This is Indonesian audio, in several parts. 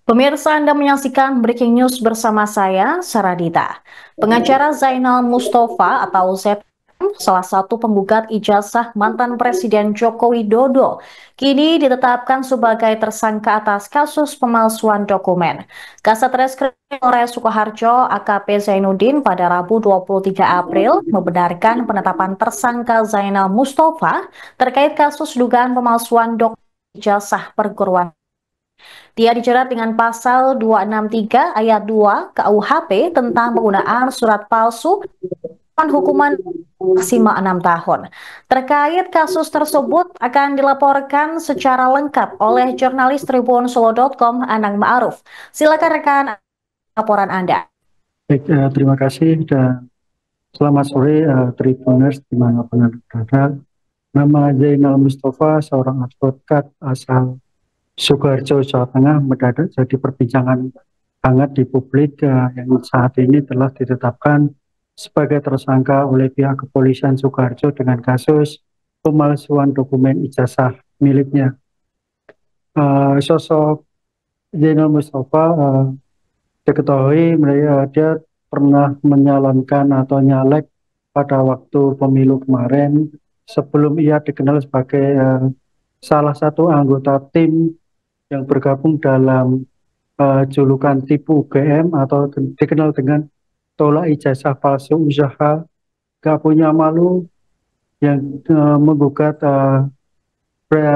Pemirsa, Anda menyaksikan Breaking News bersama saya, Saradita. Pengacara Zainal Mustafa atau ZM, salah satu penggugat ijazah mantan Presiden Joko Widodo, kini ditetapkan sebagai tersangka atas kasus pemalsuan dokumen. Kasat Reskrim Polres Sukoharjo AKP Zainuddin pada Rabu 23 April membenarkan penetapan tersangka Zainal Mustafa terkait kasus dugaan pemalsuan dokumen ijazah perguruan. Dia dijerat dengan pasal 263 ayat 2 KUHP tentang penggunaan surat palsu dengan hukuman maksimal 6 tahun. Terkait kasus tersebut akan dilaporkan secara lengkap oleh jurnalis Tribun Solo.com Anang Ma'ruf. Silakan rekan laporan Anda. Baik, terima kasih dan selamat sore Tribuners dimanapun Anda berada. Nama Zainal Mustafa, seorang advokat asal Sukoharjo, Jawa Tengah, mendadak jadi perbincangan hangat di publik yang saat ini telah ditetapkan sebagai tersangka oleh pihak kepolisian Sukoharjo dengan kasus pemalsuan dokumen ijazah miliknya. Sosok Zainal Mustafa diketahui dia pernah menyalonkan atau nyalek pada waktu pemilu kemarin sebelum ia dikenal sebagai salah satu anggota tim yang bergabung dalam julukan tipu UGM atau dikenal dengan tolak ijazah palsu usaha gak punya malu yang menggugat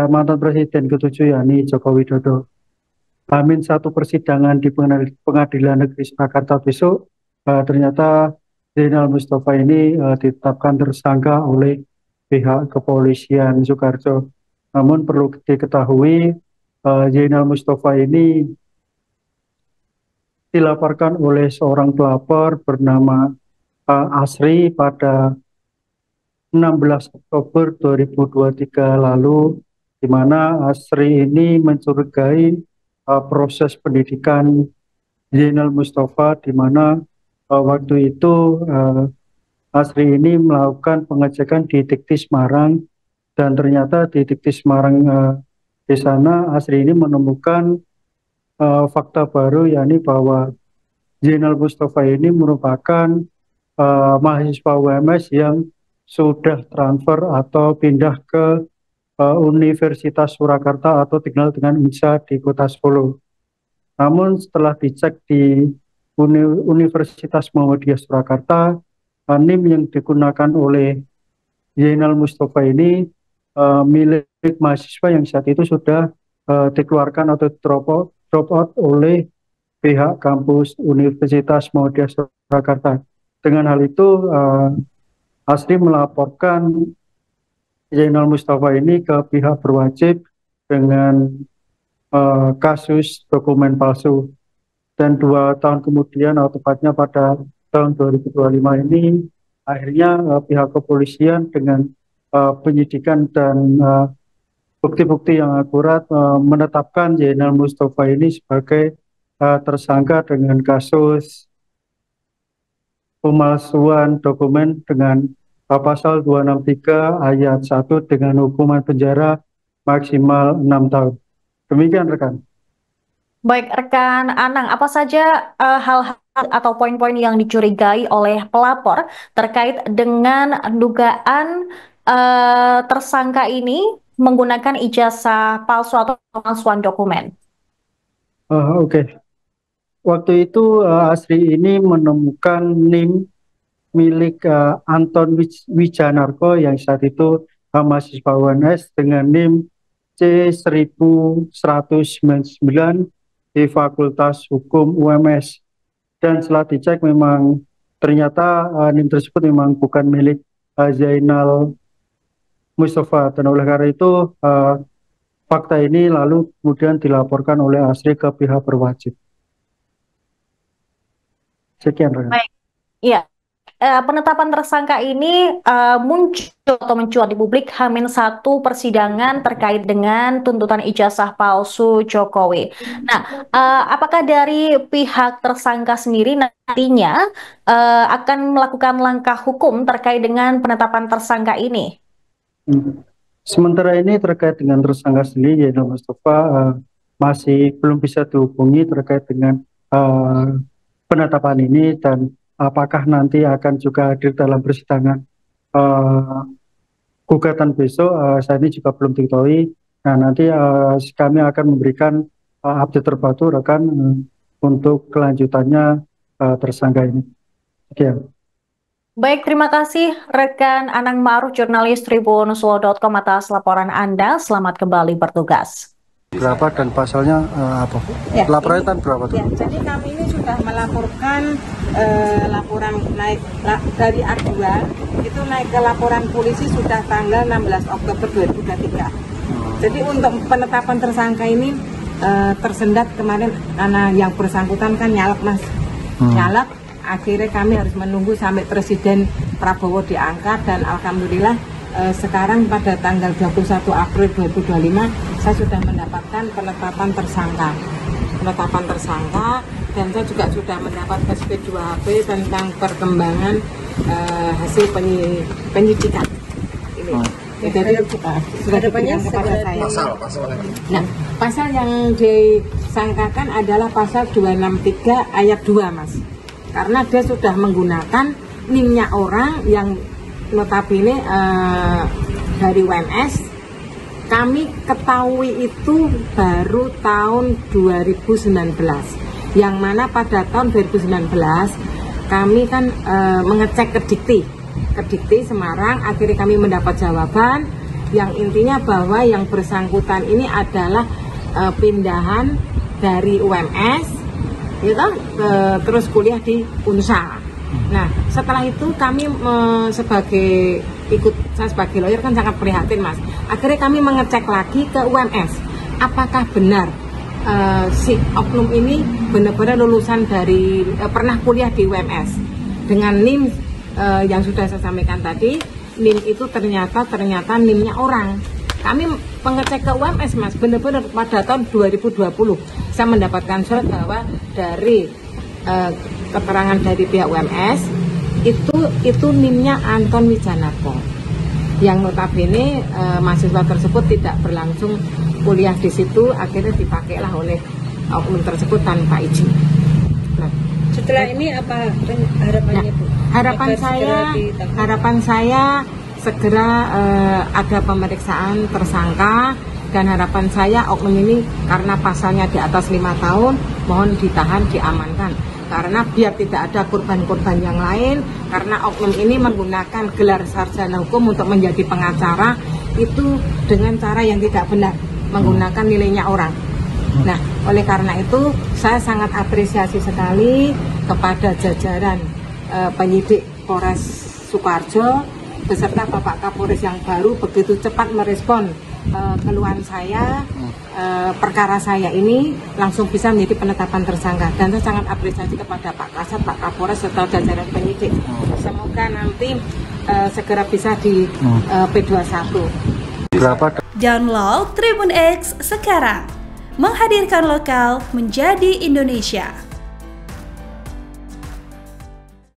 mantan Presiden ke-7 yakni Joko Widodo. Amin satu persidangan di Pengadilan Negeri Surakarta besok, ternyata Zainal Mustafa ini ditetapkan tersangka oleh pihak kepolisian Sukoharjo. Namun perlu diketahui, Zainal Mustafa ini dilaporkan oleh seorang pelapor bernama Asri pada 16 Oktober 2023 lalu, di mana Asri ini mencurigai proses pendidikan Zainal Mustafa, di mana waktu itu Asri ini melakukan pengecekan di Dikti Semarang, dan ternyata di Dikti Semarang di sana Asri ini menemukan fakta baru, yakni bahwa Zainal Mustafa ini merupakan mahasiswa UMS yang sudah transfer atau pindah ke Universitas Surakarta atau dikenal dengan UNSA di Kota Solo. Namun setelah dicek di Universitas Muhammadiyah Surakarta, NIM yang digunakan oleh Zainal Mustafa ini milik mahasiswa yang saat itu sudah dikeluarkan atau drop out oleh pihak kampus Universitas Muhammadiyah Surakarta. Dengan hal itu, Asri melaporkan Zainal Mustafa ini ke pihak berwajib dengan kasus dokumen palsu. Dan 2 tahun kemudian, atau tepatnya pada tahun 2025 ini, akhirnya pihak kepolisian dengan penyidikan dan bukti-bukti yang akurat menetapkan Zainal Mustafa ini sebagai tersangka dengan kasus pemalsuan dokumen dengan pasal 263 ayat 1 dengan hukuman penjara maksimal 6 tahun. Demikian rekan. Baik, rekan Anang, apa saja hal-hal atau poin-poin yang dicurigai oleh pelapor terkait dengan dugaan tersangka ini menggunakan ijazah palsu atau pemalsuan dokumen? Oke. Waktu itu Asri ini menemukan NIM milik Anton Wijanarko yang saat itu mahasiswa UNS dengan NIM C1199 di Fakultas Hukum UMS. Dan setelah dicek memang ternyata NIM tersebut memang bukan milik Zainal Mustafa, dan oleh karena itu fakta ini lalu kemudian dilaporkan oleh Asri ke pihak berwajib. Sekian rekan. Baik, iya. Penetapan tersangka ini muncul atau mencuat di publik H-1 persidangan terkait dengan tuntutan ijazah palsu Jokowi. Nah, apakah dari pihak tersangka sendiri nantinya akan melakukan langkah hukum terkait dengan penetapan tersangka ini? Sementara ini terkait dengan tersangka sendiri, Zainal Mustafa, masih belum bisa dihubungi terkait dengan penetapan ini, dan apakah nanti akan juga hadir dalam persidangan gugatan besok, saat ini juga belum diketahui. Nah, nanti kami akan memberikan update terbaru rekan untuk kelanjutannya tersangka ini. Sekian. Baik, terima kasih rekan Anang Ma'ruf, jurnalis tribunnews.com atas laporan Anda. Selamat kembali bertugas. Berapa dan pasalnya apa? Ya, laporannya kan berapa tuh? Ya, jadi kami ini sudah melaporkan laporan naik dari A2 itu naik ke laporan polisi sudah tanggal 16 Oktober 2023. Jadi untuk penetapan tersangka ini tersendat kemarin karena yang bersangkutan kan nyalek, Mas. Nyalek, akhirnya kami harus menunggu sampai Presiden Prabowo diangkat, dan alhamdulillah sekarang pada tanggal 21 April 2025 saya sudah mendapatkan penetapan tersangka. Dan saya juga sudah mendapat SP2HP tentang perkembangan hasil penyidikan ini. Jadi sudah diberikan kepada saya. Nah, pasal yang disangkakan adalah pasal 263 ayat 2, Mas. Karena dia sudah menggunakan NIM-nya orang yang notabene dari UMS. Kami ketahui itu baru tahun 2019, yang mana pada tahun 2019 kami kan mengecek ke Dikti Semarang. Akhirnya kami mendapat jawaban yang intinya bahwa yang bersangkutan ini adalah pindahan dari UMS gitu, terus kuliah di Unsa. Nah, setelah itu kami saya sebagai lawyer kan sangat prihatin, Mas. Akhirnya kami mengecek lagi ke UMS, apakah benar si oknum ini benar-benar lulusan dari pernah kuliah di UMS dengan NIM yang sudah saya sampaikan tadi. NIM itu ternyata NIM-nya orang. Kami mengecek ke UMS, Mas, benar-benar pada tahun 2020 saya mendapatkan surat bahwa dari keterangan dari pihak UMS itu NIM-nya Anton Wijanarko, yang notabene mahasiswa tersebut tidak berlangsung kuliah di situ, akhirnya dipakailah oleh oknum tersebut tanpa izin. Nah, setelah ini apa harapannya, Bu? Harapan saya segera ada pemeriksaan tersangka, dan harapan saya oknum ini karena pasalnya di atas 5 tahun mohon ditahan, diamankan. Karena biar tidak ada korban-korban yang lain, karena oknum ini menggunakan gelar sarjana hukum untuk menjadi pengacara itu dengan cara yang tidak benar, menggunakan nilainya orang. Nah, oleh karena itu saya sangat apresiasi sekali kepada jajaran penyidik Polres Sukoharjo beserta Bapak Kapolres yang baru begitu cepat merespon keluhan saya, perkara saya ini langsung bisa menjadi penetapan tersangka, dan saya sangat apresiasi kepada Pak Kasat, Pak Kapolres serta jajaran penyidik. Semoga nanti segera bisa di P21. Download Tribun X sekarang, menghadirkan lokal menjadi Indonesia.